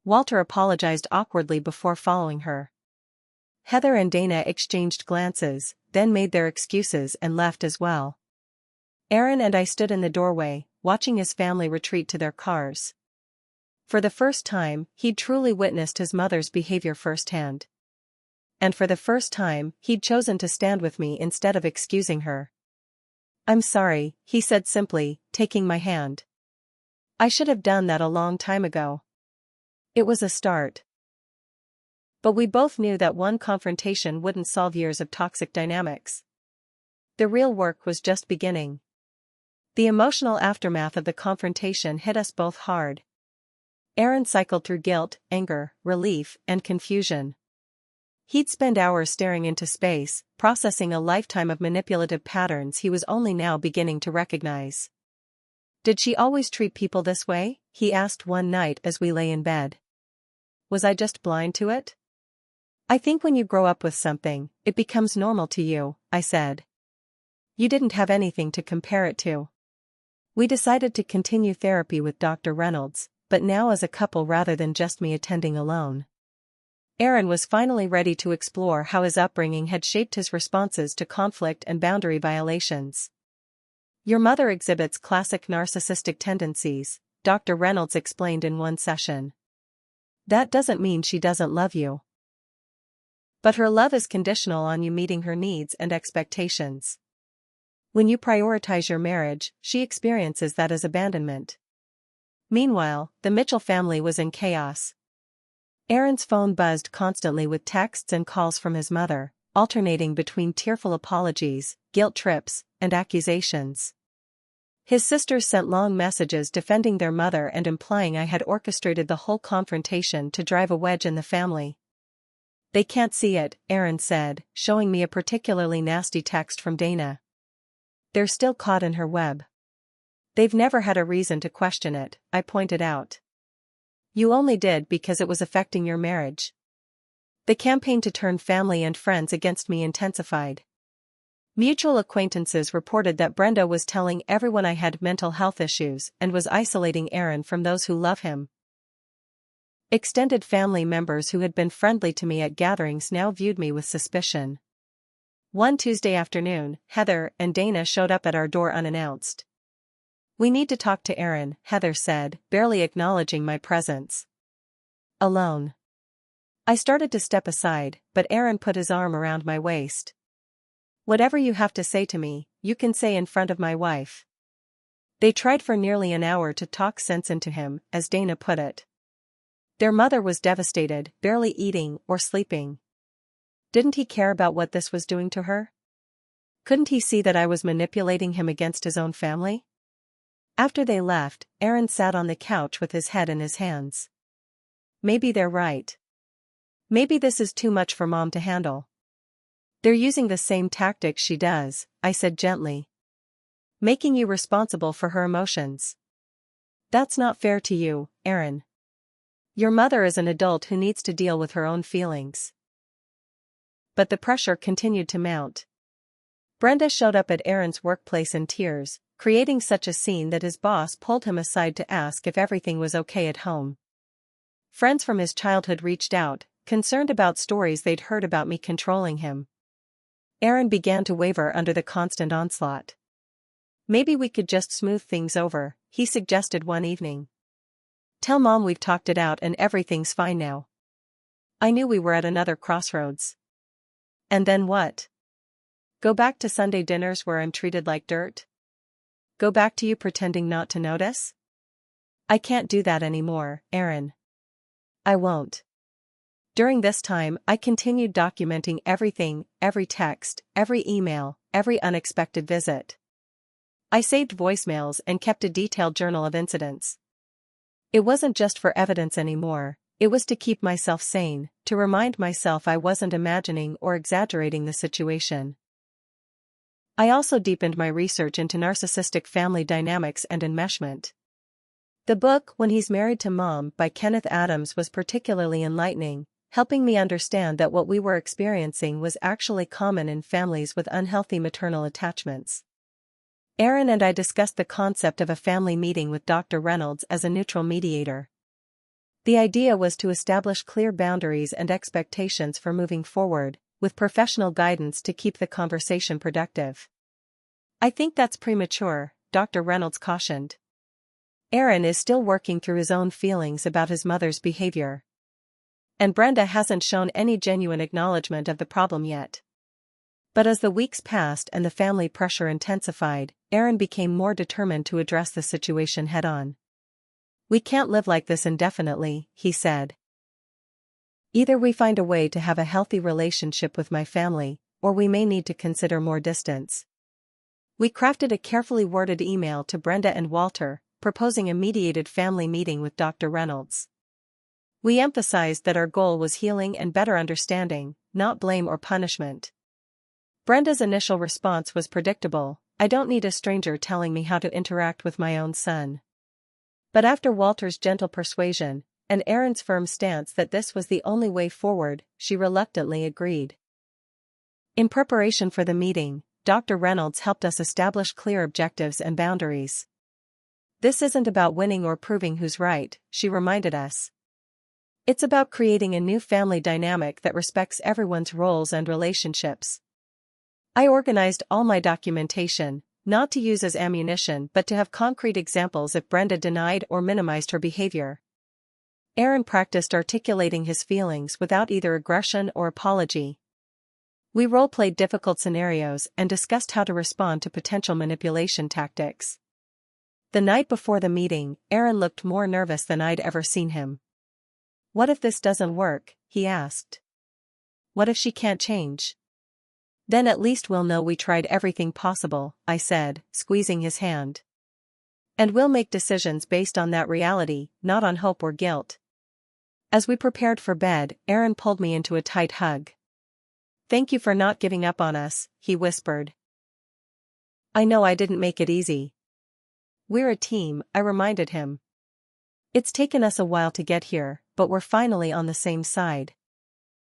Walter apologized awkwardly before following her. Heather and Dana exchanged glances, then made their excuses and left as well. Aaron and I stood in the doorway, watching his family retreat to their cars. For the first time, he'd truly witnessed his mother's behavior firsthand. And for the first time, he'd chosen to stand with me instead of excusing her. I'm sorry, he said simply, taking my hand. I should have done that a long time ago. It was a start. But we both knew that one confrontation wouldn't solve years of toxic dynamics. The real work was just beginning. The emotional aftermath of the confrontation hit us both hard. Aaron cycled through guilt, anger, relief, and confusion. He'd spend hours staring into space, processing a lifetime of manipulative patterns he was only now beginning to recognize. Did she always treat people this way? He asked one night as we lay in bed. Was I just blind to it? I think when you grow up with something, it becomes normal to you, I said. You didn't have anything to compare it to. We decided to continue therapy with Dr. Reynolds, but now as a couple rather than just me attending alone. Aaron was finally ready to explore how his upbringing had shaped his responses to conflict and boundary violations. Your mother exhibits classic narcissistic tendencies, Dr. Reynolds explained in one session. That doesn't mean she doesn't love you. But her love is conditional on you meeting her needs and expectations. When you prioritize your marriage, she experiences that as abandonment. Meanwhile, the Mitchell family was in chaos. Aaron's phone buzzed constantly with texts and calls from his mother, alternating between tearful apologies, guilt trips, and accusations. His sisters sent long messages defending their mother and implying I had orchestrated the whole confrontation to drive a wedge in the family. They can't see it, Aaron said, showing me a particularly nasty text from Dana. They're still caught in her web. They've never had a reason to question it, I pointed out. You only did because it was affecting your marriage. The campaign to turn family and friends against me intensified. Mutual acquaintances reported that Brenda was telling everyone I had mental health issues and was isolating Aaron from those who love him. Extended family members who had been friendly to me at gatherings now viewed me with suspicion. One Tuesday afternoon, Heather and Dana showed up at our door unannounced. "We need to talk to Aaron," Heather said, barely acknowledging my presence. "Alone?" I started to step aside, but Aaron put his arm around my waist. "Whatever you have to say to me, you can say in front of my wife." They tried for nearly an hour to talk sense into him, as Dana put it. Their mother was devastated, barely eating or sleeping. Didn't he care about what this was doing to her? Couldn't he see that I was manipulating him against his own family? After they left, Aaron sat on the couch with his head in his hands. "Maybe they're right. Maybe this is too much for Mom to handle. They're using the same tactics she does," I said gently. "Making you responsible for her emotions. That's not fair to you, Aaron. Your mother is an adult who needs to deal with her own feelings." But the pressure continued to mount. Brenda showed up at Aaron's workplace in tears, creating such a scene that his boss pulled him aside to ask if everything was okay at home. Friends from his childhood reached out, concerned about stories they'd heard about me controlling him. Aaron began to waver under the constant onslaught. "Maybe we could just smooth things over," he suggested one evening. "Tell Mom we've talked it out and everything's fine now." I knew we were at another crossroads. And then what? Go back to Sunday dinners where I'm treated like dirt? Go back to you pretending not to notice? I can't do that anymore, Aaron. I won't. During this time, I continued documenting everything, every text, every email, every unexpected visit. I saved voicemails and kept a detailed journal of incidents. It wasn't just for evidence anymore, it was to keep myself sane, to remind myself I wasn't imagining or exaggerating the situation. I also deepened my research into narcissistic family dynamics and enmeshment. The book When He's Married to Mom by Kenneth Adams was particularly enlightening, helping me understand that what we were experiencing was actually common in families with unhealthy maternal attachments. Aaron and I discussed the concept of a family meeting with Dr. Reynolds as a neutral mediator. The idea was to establish clear boundaries and expectations for moving forward, with professional guidance to keep the conversation productive. "I think that's premature," Dr. Reynolds cautioned. "Aaron is still working through his own feelings about his mother's behavior. And Brenda hasn't shown any genuine acknowledgement of the problem yet." But as the weeks passed and the family pressure intensified, Aaron became more determined to address the situation head-on. "We can't live like this indefinitely," he said. "Either we find a way to have a healthy relationship with my family, or we may need to consider more distance." We crafted a carefully worded email to Brenda and Walter, proposing a mediated family meeting with Dr. Reynolds. We emphasized that our goal was healing and better understanding, not blame or punishment. Brenda's initial response was predictable: "I don't need a stranger telling me how to interact with my own son." But after Walter's gentle persuasion, and Aaron's firm stance that this was the only way forward, she reluctantly agreed. In preparation for the meeting, Dr. Reynolds helped us establish clear objectives and boundaries. "This isn't about winning or proving who's right," she reminded us. "It's about creating a new family dynamic that respects everyone's roles and relationships." I organized all my documentation, not to use as ammunition but to have concrete examples if Brenda denied or minimized her behavior. Aaron practiced articulating his feelings without either aggression or apology. We role-played difficult scenarios and discussed how to respond to potential manipulation tactics. The night before the meeting, Aaron looked more nervous than I'd ever seen him. "What if this doesn't work?" he asked. "What if she can't change?" "Then at least we'll know we tried everything possible," I said, squeezing his hand. "And we'll make decisions based on that reality, not on hope or guilt." As we prepared for bed, Aaron pulled me into a tight hug. "Thank you for not giving up on us," he whispered. "I know I didn't make it easy." "We're a team," I reminded him. "It's taken us a while to get here, but we're finally on the same side."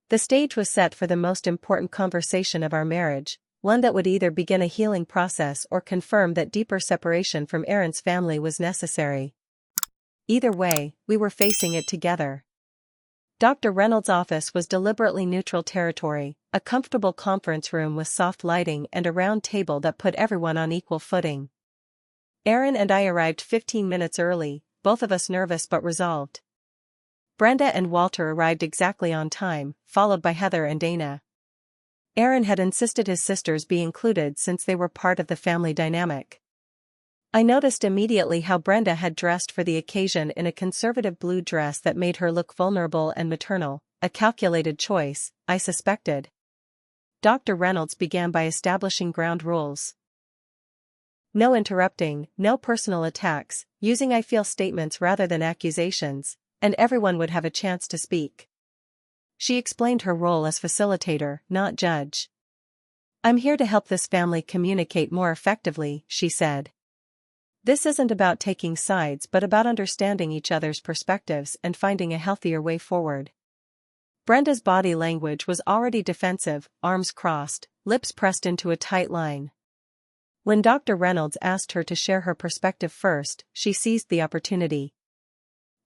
The stage was set for the most important conversation of our marriage, one that would either begin a healing process or confirm that deeper separation from Aaron's family was necessary. Either way, we were facing it together. Dr. Reynolds' office was deliberately neutral territory, a comfortable conference room with soft lighting and a round table that put everyone on equal footing. Aaron and I arrived 15 minutes early, both of us nervous but resolved. Brenda and Walter arrived exactly on time, followed by Heather and Dana. Aaron had insisted his sisters be included since they were part of the family dynamic. I noticed immediately how Brenda had dressed for the occasion in a conservative blue dress that made her look vulnerable and maternal, a calculated choice, I suspected. Dr. Reynolds began by establishing ground rules. No interrupting, no personal attacks, using I feel statements rather than accusations, and everyone would have a chance to speak. She explained her role as facilitator, not judge. I'm here to help this family communicate more effectively, she said. This isn't about taking sides but about understanding each other's perspectives and finding a healthier way forward. Brenda's body language was already defensive, arms crossed, lips pressed into a tight line. When Dr. Reynolds asked her to share her perspective first, she seized the opportunity.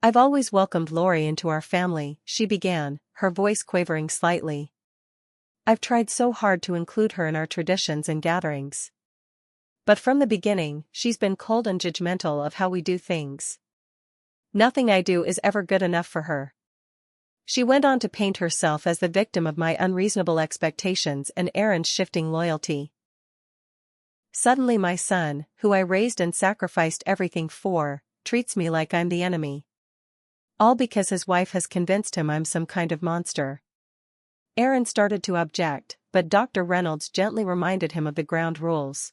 I've always welcomed Lori into our family, she began, her voice quavering slightly. I've tried so hard to include her in our traditions and gatherings. But from the beginning, she's been cold and judgmental of how we do things. Nothing I do is ever good enough for her. She went on to paint herself as the victim of my unreasonable expectations and Aaron's shifting loyalty. Suddenly my son, who I raised and sacrificed everything for, treats me like I'm the enemy. All because his wife has convinced him I'm some kind of monster. Aaron started to object, but Dr. Reynolds gently reminded him of the ground rules.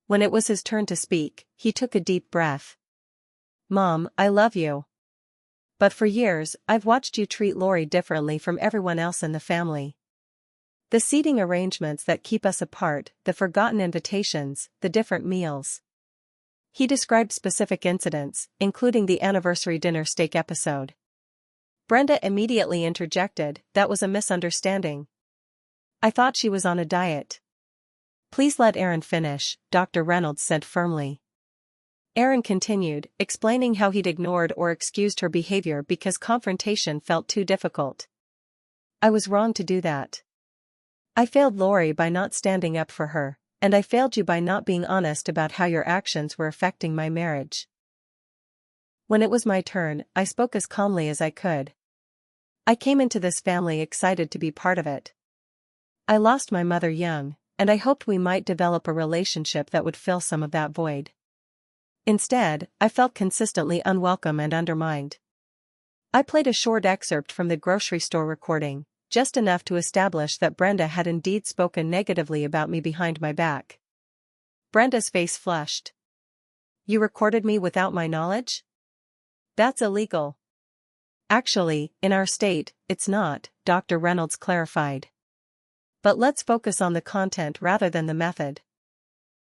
When it was his turn to speak, he took a deep breath. Mom, I love you. But for years, I've watched you treat Lori differently from everyone else in the family. The seating arrangements that keep us apart, the forgotten invitations, the different meals. He described specific incidents, including the anniversary dinner steak episode. Brenda immediately interjected, that was a misunderstanding. I thought she was on a diet. Please let Aaron finish, Dr. Reynolds said firmly. Aaron continued, explaining how he'd ignored or excused her behavior because confrontation felt too difficult. I was wrong to do that. I failed Lori by not standing up for her, and I failed you by not being honest about how your actions were affecting my marriage. When it was my turn, I spoke as calmly as I could. I came into this family excited to be part of it. I lost my mother young, and I hoped we might develop a relationship that would fill some of that void. Instead, I felt consistently unwelcome and undermined. I played a short excerpt from the grocery store recording, just enough to establish that Brenda had indeed spoken negatively about me behind my back. Brenda's face flushed. You recorded me without my knowledge? That's illegal. Actually, in our state, it's not, Dr. Reynolds clarified. But let's focus on the content rather than the method.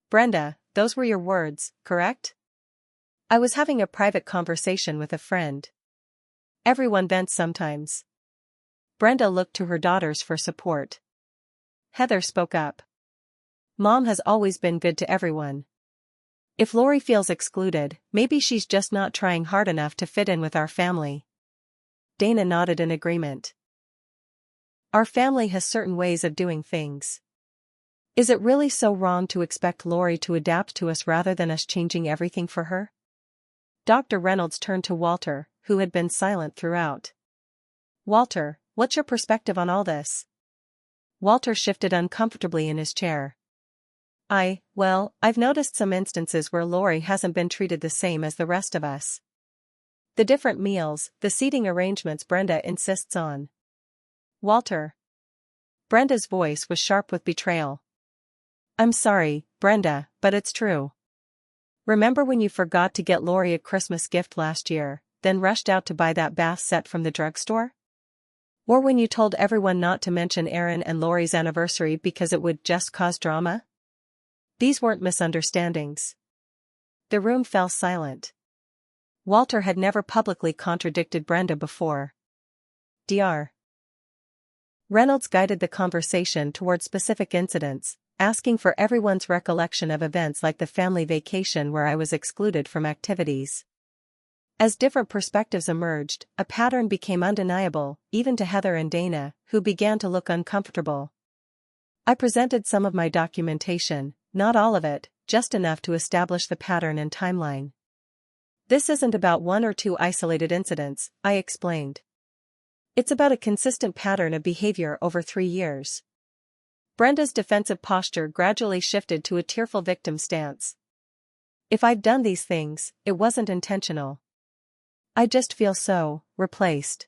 Brenda, those were your words, correct? I was having a private conversation with a friend. Everyone vents sometimes. Brenda looked to her daughters for support. Heather spoke up. Mom has always been good to everyone. If Lori feels excluded, maybe she's just not trying hard enough to fit in with our family. Dana nodded in agreement. Our family has certain ways of doing things. Is it really so wrong to expect Lori to adapt to us rather than us changing everything for her? Dr. Reynolds turned to Walter, who had been silent throughout. Walter, what's your perspective on all this? Walter shifted uncomfortably in his chair. I've noticed some instances where Lori hasn't been treated the same as the rest of us. The different meals, the seating arrangements Brenda insists on. Walter. Brenda's voice was sharp with betrayal. I'm sorry, Brenda, but it's true. Remember when you forgot to get Lori a Christmas gift last year, then rushed out to buy that bath set from the drugstore? Or when you told everyone not to mention Aaron and Lori's anniversary because it would just cause drama? These weren't misunderstandings. The room fell silent. Walter had never publicly contradicted Brenda before. Dr. Reynolds guided the conversation toward specific incidents, asking for everyone's recollection of events like the family vacation where I was excluded from activities. As different perspectives emerged, a pattern became undeniable, even to Heather and Dana, who began to look uncomfortable. I presented some of my documentation, not all of it, just enough to establish the pattern and timeline. This isn't about one or two isolated incidents, I explained. It's about a consistent pattern of behavior over 3 years. Brenda's defensive posture gradually shifted to a tearful victim stance. If I'd done these things, it wasn't intentional. I just feel so replaced.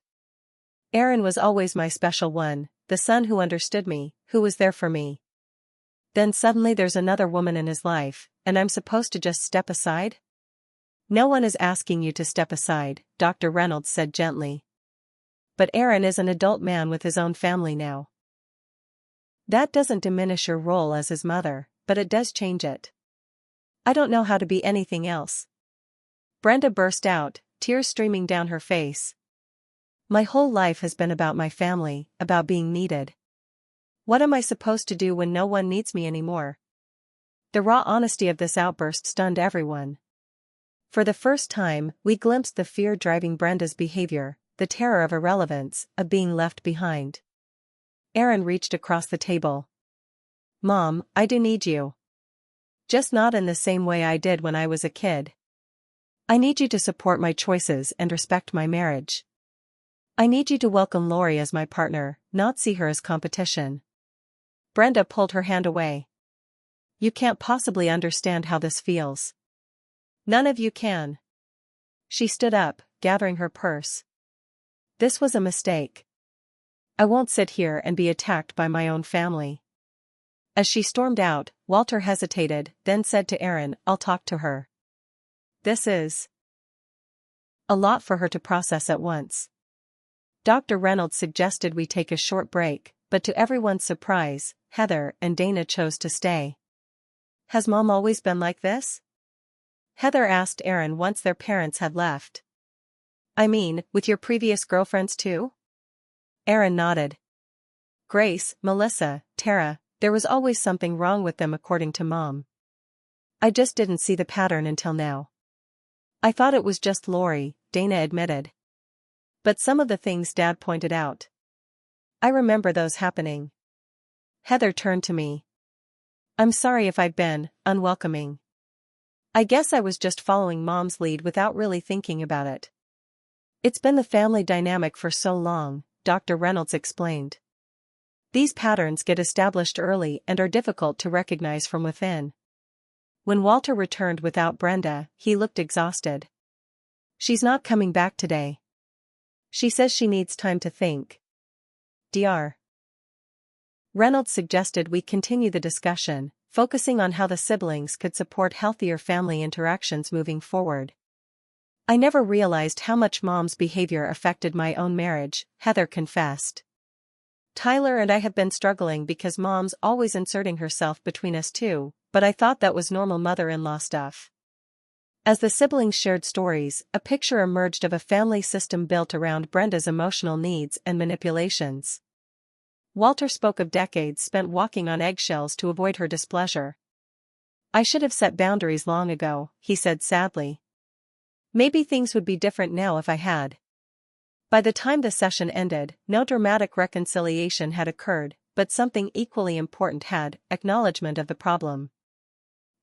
Aaron was always my special one, the son who understood me, who was there for me. Then suddenly there's another woman in his life, and I'm supposed to just step aside? No one is asking you to step aside, Dr. Reynolds said gently. But Aaron is an adult man with his own family now. That doesn't diminish your role as his mother, but it does change it. I don't know how to be anything else. Brenda burst out, tears streaming down her face. My whole life has been about my family, about being needed. What am I supposed to do when no one needs me anymore? The raw honesty of this outburst stunned everyone. For the first time, we glimpsed the fear driving Brenda's behavior, the terror of irrelevance, of being left behind. Aaron reached across the table. Mom, I do need you. Just not in the same way I did when I was a kid. I need you to support my choices and respect my marriage. I need you to welcome Lori as my partner, not see her as competition. Brenda pulled her hand away. You can't possibly understand how this feels. None of you can. She stood up, gathering her purse. This was a mistake. I won't sit here and be attacked by my own family. As she stormed out, Walter hesitated, then said to Aaron, I'll talk to her. This is a lot for her to process at once. Dr. Reynolds suggested we take a short break, but to everyone's surprise, Heather and Dana chose to stay. Has Mom always been like this? Heather asked Aaron once their parents had left. I mean, with your previous girlfriends too? Aaron nodded. Grace, Melissa, Tara, there was always something wrong with them according to Mom. I just didn't see the pattern until now. I thought it was just Lori, Dana admitted. But some of the things Dad pointed out. I remember those happening. Heather turned to me. I'm sorry if I've been unwelcoming. I guess I was just following Mom's lead without really thinking about it. It's been the family dynamic for so long, Dr. Reynolds explained. These patterns get established early and are difficult to recognize from within. When Walter returned without Brenda, he looked exhausted. She's not coming back today. She says she needs time to think. Dr. Reynolds suggested we continue the discussion, focusing on how the siblings could support healthier family interactions moving forward. I never realized how much Mom's behavior affected my own marriage, Heather confessed. Tyler and I have been struggling because Mom's always inserting herself between us two, but I thought that was normal mother-in-law stuff. As the siblings shared stories, a picture emerged of a family system built around Brenda's emotional needs and manipulations. Walter spoke of decades spent walking on eggshells to avoid her displeasure. I should have set boundaries long ago, he said sadly. Maybe things would be different now if I had. By the time the session ended, no dramatic reconciliation had occurred, but something equally important had: acknowledgement of the problem.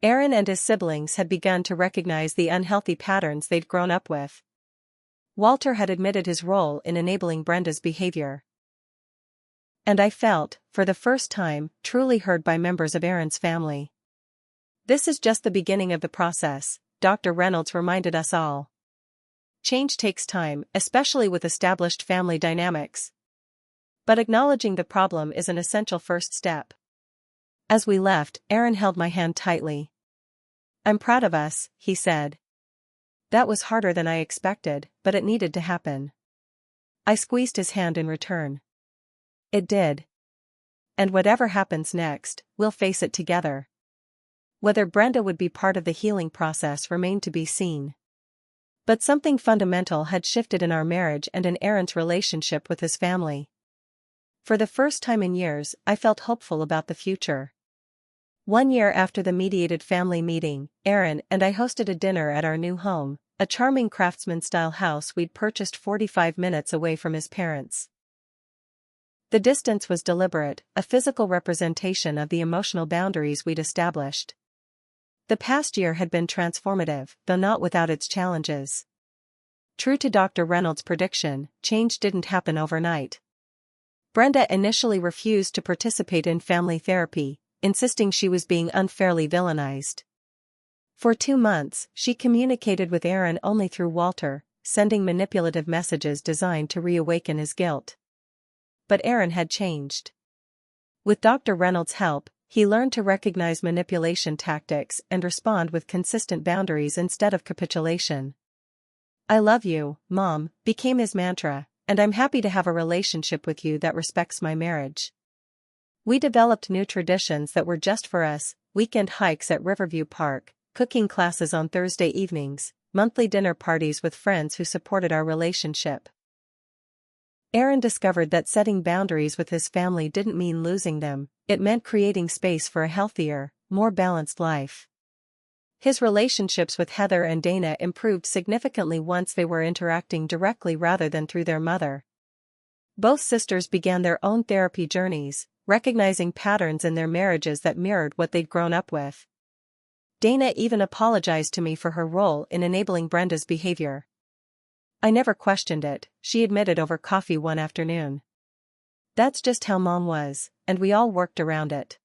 Aaron and his siblings had begun to recognize the unhealthy patterns they'd grown up with. Walter had admitted his role in enabling Brenda's behavior. And I felt, for the first time, truly heard by members of Aaron's family. This is just the beginning of the process, Dr. Reynolds reminded us all. Change takes time, especially with established family dynamics. But acknowledging the problem is an essential first step. As we left, Aaron held my hand tightly. I'm proud of us, he said. That was harder than I expected, but it needed to happen. I squeezed his hand in return. It did. And whatever happens next, we'll face it together. Whether Brenda would be part of the healing process remained to be seen. But something fundamental had shifted in our marriage and in Aaron's relationship with his family. For the first time in years, I felt hopeful about the future. 1 year after the mediated family meeting, Aaron and I hosted a dinner at our new home, a charming craftsman-style house we'd purchased 45 minutes away from his parents. The distance was deliberate, a physical representation of the emotional boundaries we'd established. The past year had been transformative, though not without its challenges. True to Dr. Reynolds' prediction, change didn't happen overnight. Brenda initially refused to participate in family therapy, insisting she was being unfairly villainized. For 2 months, she communicated with Aaron only through Walter, sending manipulative messages designed to reawaken his guilt. But Aaron had changed. With Dr. Reynolds' help, he learned to recognize manipulation tactics and respond with consistent boundaries instead of capitulation. "I love you, Mom," became his mantra, "and I'm happy to have a relationship with you that respects my marriage." We developed new traditions that were just for us: weekend hikes at Riverview Park, cooking classes on Thursday evenings, monthly dinner parties with friends who supported our relationship. Aaron discovered that setting boundaries with his family didn't mean losing them, it meant creating space for a healthier, more balanced life. His relationships with Heather and Dana improved significantly once they were interacting directly rather than through their mother. Both sisters began their own therapy journeys, recognizing patterns in their marriages that mirrored what they'd grown up with. Dana even apologized to me for her role in enabling Brenda's behavior. "I never questioned it," she admitted over coffee one afternoon. "That's just how Mom was, and we all worked around it.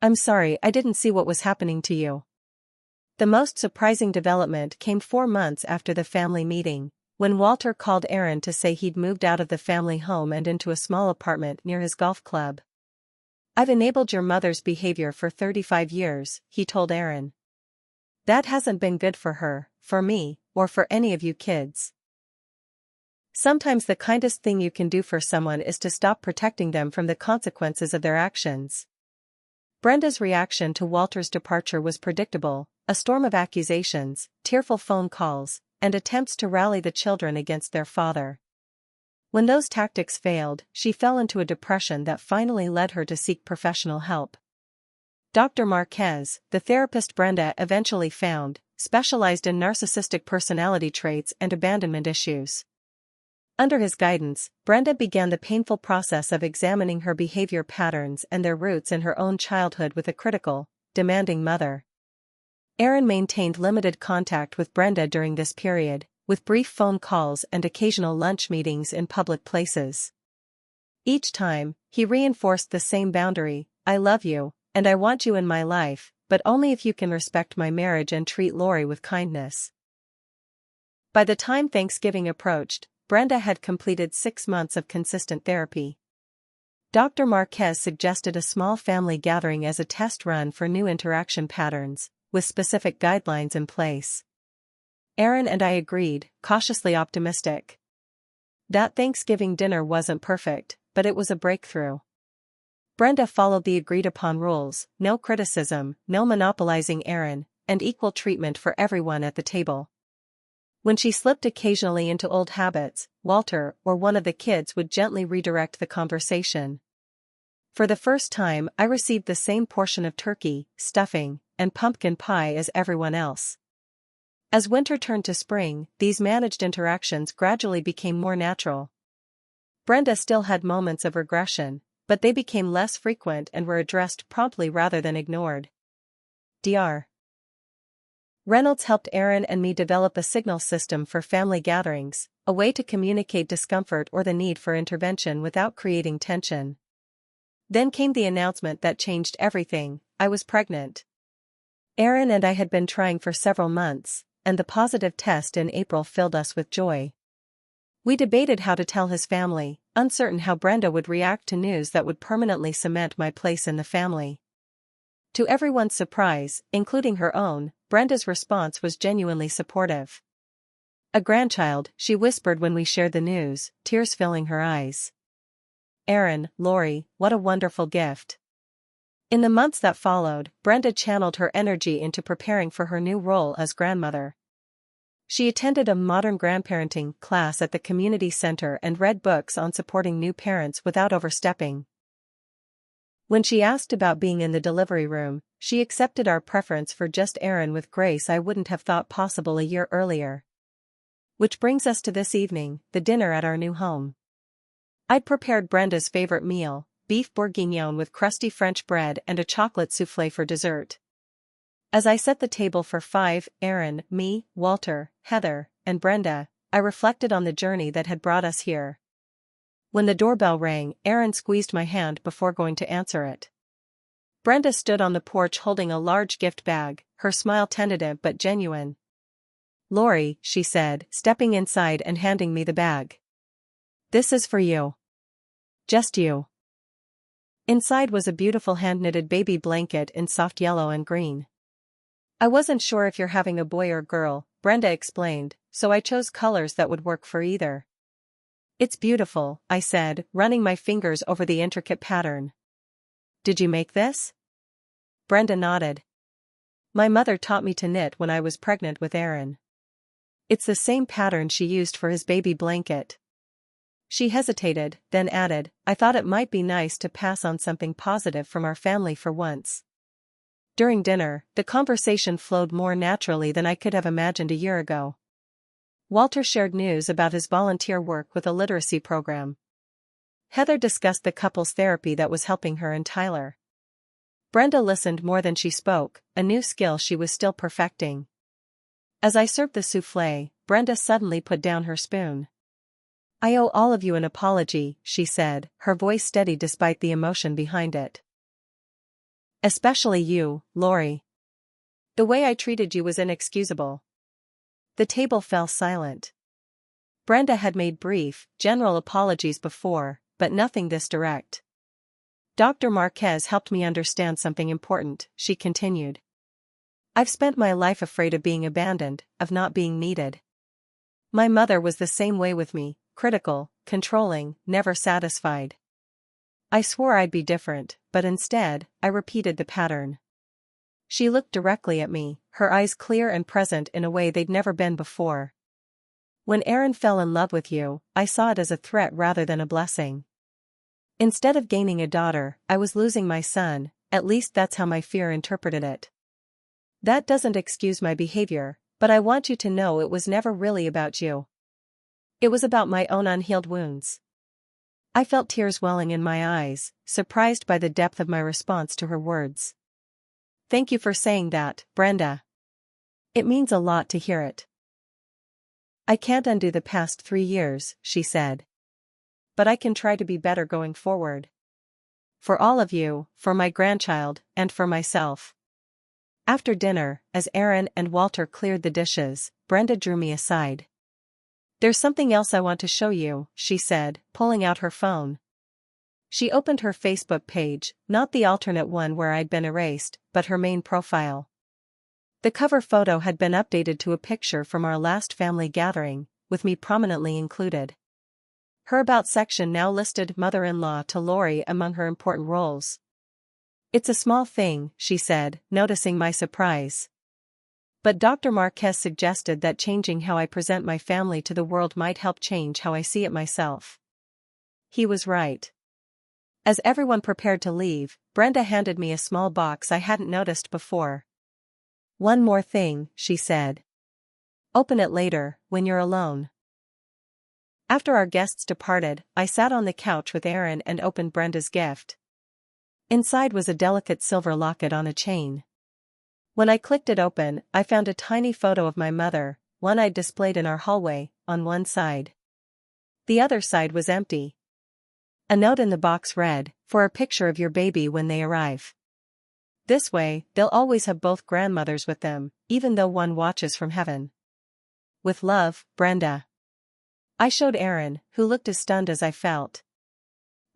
I'm sorry I didn't see what was happening to you." The most surprising development came 4 months after the family meeting, when Walter called Aaron to say he'd moved out of the family home and into a small apartment near his golf club. "I've enabled your mother's behavior for 35 years, he told Aaron. "That hasn't been good for her, for me, or for any of you kids. Sometimes the kindest thing you can do for someone is to stop protecting them from the consequences of their actions." Brenda's reaction to Walter's departure was predictable: a storm of accusations, tearful phone calls, and attempts to rally the children against their father. When those tactics failed, she fell into a depression that finally led her to seek professional help. Dr. Marquez, the therapist Brenda eventually found, specialized in narcissistic personality traits and abandonment issues. Under his guidance, Brenda began the painful process of examining her behavior patterns and their roots in her own childhood with a critical, demanding mother. Aaron maintained limited contact with Brenda during this period, with brief phone calls and occasional lunch meetings in public places. Each time, he reinforced the same boundary: "I love you, and I want you in my life, but only if you can respect my marriage and treat Lori with kindness." By the time Thanksgiving approached, Brenda had completed 6 months of consistent therapy. Dr. Marquez suggested a small family gathering as a test run for new interaction patterns, with specific guidelines in place. Aaron and I agreed, cautiously optimistic. That Thanksgiving dinner wasn't perfect, but it was a breakthrough. Brenda followed the agreed-upon rules: no criticism, no monopolizing Aaron, and equal treatment for everyone at the table. When she slipped occasionally into old habits, Walter or one of the kids would gently redirect the conversation. For the first time, I received the same portion of turkey, stuffing, and pumpkin pie as everyone else. As winter turned to spring, these managed interactions gradually became more natural. Brenda still had moments of regression, but they became less frequent and were addressed promptly rather than ignored. Dr. Reynolds helped Aaron and me develop a signal system for family gatherings, a way to communicate discomfort or the need for intervention without creating tension. Then came the announcement that changed everything: I was pregnant. Aaron and I had been trying for several months, and the positive test in April filled us with joy. We debated how to tell his family, uncertain how Brenda would react to news that would permanently cement my place in the family. To everyone's surprise, including her own, Brenda's response was genuinely supportive. "A grandchild," she whispered when we shared the news, tears filling her eyes. "Aaron, Lori, what a wonderful gift." In the months that followed, Brenda channeled her energy into preparing for her new role as grandmother. She attended a modern grandparenting class at the community center and read books on supporting new parents without overstepping. When she asked about being in the delivery room, she accepted our preference for just Aaron with grace I wouldn't have thought possible a year earlier. Which brings us to this evening, the dinner at our new home. I'd prepared Brenda's favorite meal, beef bourguignon with crusty French bread and a chocolate soufflé for dessert. As I set the table for 5, Aaron, me, Walter, Heather, and Brenda, I reflected on the journey that had brought us here. When the doorbell rang, Aaron squeezed my hand before going to answer it. Brenda stood on the porch holding a large gift bag, her smile tentative but genuine. "Lori," she said, stepping inside and handing me the bag. "This is for you. Just you." Inside was a beautiful hand-knitted baby blanket in soft yellow and green. "I wasn't sure if you're having a boy or girl," Brenda explained, "so I chose colors that would work for either." "It's beautiful," I said, running my fingers over the intricate pattern. "Did you make this?" Brenda nodded. "My mother taught me to knit when I was pregnant with Aaron. It's the same pattern she used for his baby blanket." She hesitated, then added, "I thought it might be nice to pass on something positive from our family for once." During dinner, the conversation flowed more naturally than I could have imagined a year ago. Walter shared news about his volunteer work with a literacy program. Heather discussed the couple's therapy that was helping her and Tyler. Brenda listened more than she spoke, a new skill she was still perfecting. As I served the soufflé, Brenda suddenly put down her spoon. "I owe all of you an apology," she said, her voice steady despite the emotion behind it. "Especially you, Lori. The way I treated you was inexcusable." The table fell silent. Brenda had made brief, general apologies before, but nothing this direct. "Dr. Marquez helped me understand something important," she continued. "I've spent my life afraid of being abandoned, of not being needed. My mother was the same way with me, critical, controlling, never satisfied. I swore I'd be different, but instead, I repeated the pattern." She looked directly at me, her eyes clear and present in a way they'd never been before. "When Aaron fell in love with you, I saw it as a threat rather than a blessing. Instead of gaining a daughter, I was losing my son, at least that's how my fear interpreted it. That doesn't excuse my behavior, but I want you to know it was never really about you. It was about my own unhealed wounds." I felt tears welling in my eyes, surprised by the depth of my response to her words. "Thank you for saying that, Brenda. It means a lot to hear it." "I can't undo the past 3 years," she said. "But I can try to be better going forward. For all of you, for my grandchild, and for myself." After dinner, as Aaron and Walter cleared the dishes, Brenda drew me aside. "There's something else I want to show you," she said, pulling out her phone. She opened her Facebook page, not the alternate one where I'd been erased, but her main profile. The cover photo had been updated to a picture from our last family gathering, with me prominently included. Her About section now listed mother-in-law to Lori among her important roles. "It's a small thing," she said, noticing my surprise. "But Dr. Marquez suggested that changing how I present my family to the world might help change how I see it myself." He was right. As everyone prepared to leave, Brenda handed me a small box I hadn't noticed before. "One more thing," she said. "Open it later, when you're alone." After our guests departed, I sat on the couch with Aaron and opened Brenda's gift. Inside was a delicate silver locket on a chain. When I clicked it open, I found a tiny photo of my mother, one I'd displayed in our hallway, on one side. The other side was empty. A note in the box read, "For a picture of your baby when they arrive. This way, they'll always have both grandmothers with them, even though one watches from heaven. With love, Brenda." I showed Aaron, who looked as stunned as I felt.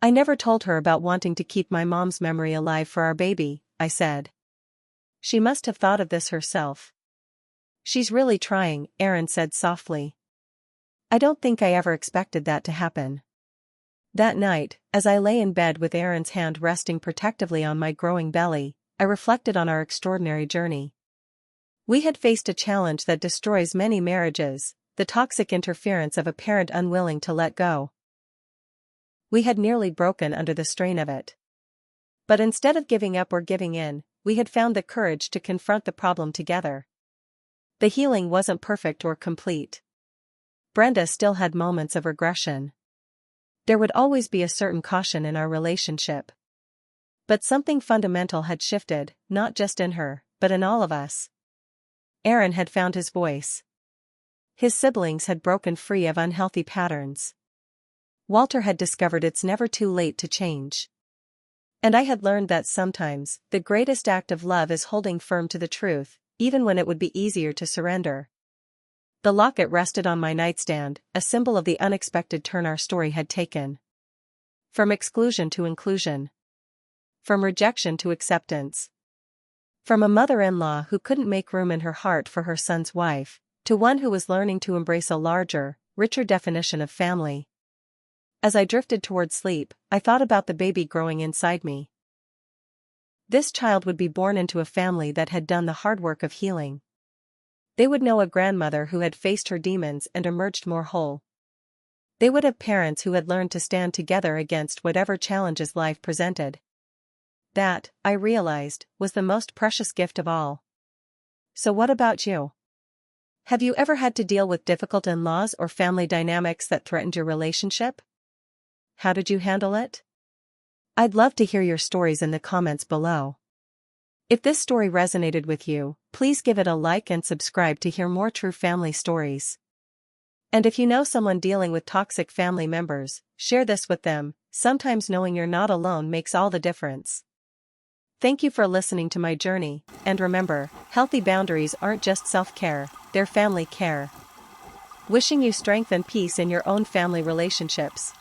"I never told her about wanting to keep my mom's memory alive for our baby," I said. "She must have thought of this herself." "She's really trying," Aaron said softly. "I don't think I ever expected that to happen." That night, as I lay in bed with Aaron's hand resting protectively on my growing belly, I reflected on our extraordinary journey. We had faced a challenge that destroys many marriages, the toxic interference of a parent unwilling to let go. We had nearly broken under the strain of it. But instead of giving up or giving in, we had found the courage to confront the problem together. The healing wasn't perfect or complete. Brenda still had moments of regression. There would always be a certain caution in our relationship. But something fundamental had shifted, not just in her, but in all of us. Aaron had found his voice. His siblings had broken free of unhealthy patterns. Walter had discovered it's never too late to change. And I had learned that sometimes, the greatest act of love is holding firm to the truth, even when it would be easier to surrender. The locket rested on my nightstand, a symbol of the unexpected turn our story had taken. From exclusion to inclusion. From rejection to acceptance. From a mother-in-law who couldn't make room in her heart for her son's wife, to one who was learning to embrace a larger, richer definition of family. As I drifted toward sleep, I thought about the baby growing inside me. This child would be born into a family that had done the hard work of healing. They would know a grandmother who had faced her demons and emerged more whole. They would have parents who had learned to stand together against whatever challenges life presented. That, I realized, was the most precious gift of all. So what about you? Have you ever had to deal with difficult in-laws or family dynamics that threatened your relationship? How did you handle it? I'd love to hear your stories in the comments below. If this story resonated with you, please give it a like and subscribe to hear more true family stories. And if you know someone dealing with toxic family members, share this with them. Sometimes knowing you're not alone makes all the difference. Thank you for listening to my journey, and remember, healthy boundaries aren't just self-care, they're family care. Wishing you strength and peace in your own family relationships.